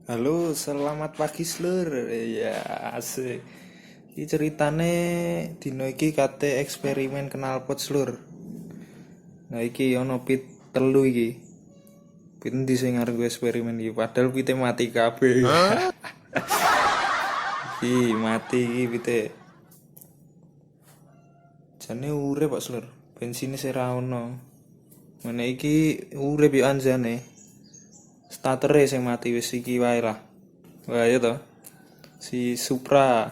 Halo, selamat pagi Slur. Ya, asik. Iki ceritane dino iki kate eksperimen knalpot Slur. Nah, iki ono pit telu iki. Pit endi sing arep gue eksperimen iki? Padahal pite mati kabeh. Iki mati iki pite. Jane urip kok Slur. Bensine sing ra ono. Mene iki urip yo anjane. Startere sing mati wis iki wae lah. Wah, ya toh. Si Supra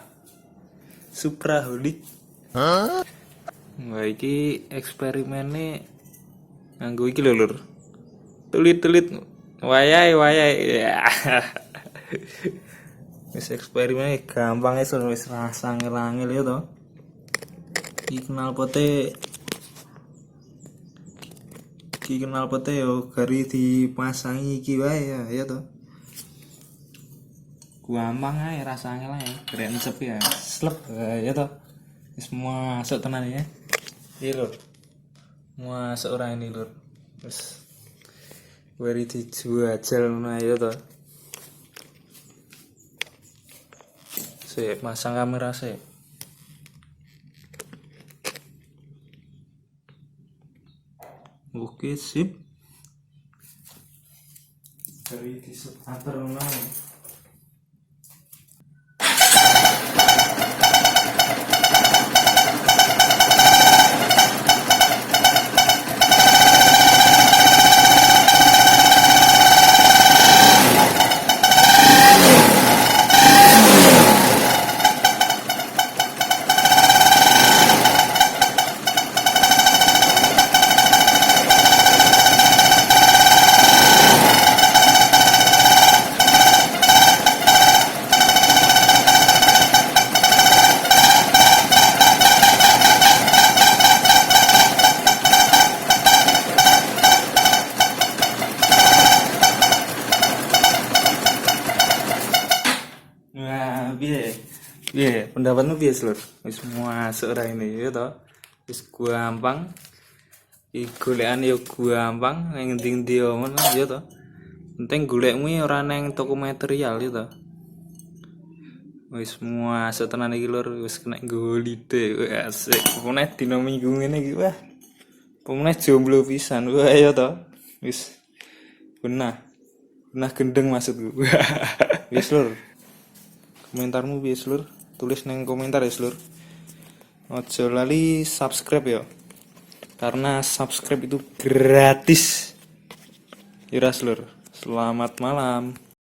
Holik. Wah, iki eksperimennya nganggo iki lho, Lur. Tulit-tulit wayai. Ya. Wis eksperimennya gampang Lur, wis rasa ngel-angel ya toh. Iki knalpote yo gari dipasangi iki wae ya toh. Gampang ae rasanya lah ya. Grencep ya. Slep ya toh. Wis masuk tenan ya. Iki Lur. Masuk ora ini Lur. Wis wari dijuajal ngono ae to. Sik masang kamera sik. Oke, sip. Dari disepater ngono. Nah, piye? Piye? Pendapatmu piye, Lur? Wis masuk ora ini ya toh. Wis gampang. Iki golekan yo gampang, ning ndi-ndi ngono ya toh. Penting golekmu ora nang toko material ya toh. Wis masuk tenan iki Lur, wis kena golide. Wah, asik. Pokoknya dina Minggu ngene iki wah. Pokoknya jomblo pisan. Wah, ya toh. Wis benah. Benah gendeng maksudku. Wis Lur. Komentarmu piye Lur? Tulis neng komentar ya Lur. Ojo lali subscribe ya. Karena subscribe itu gratis. Yura Lur. Selamat malam.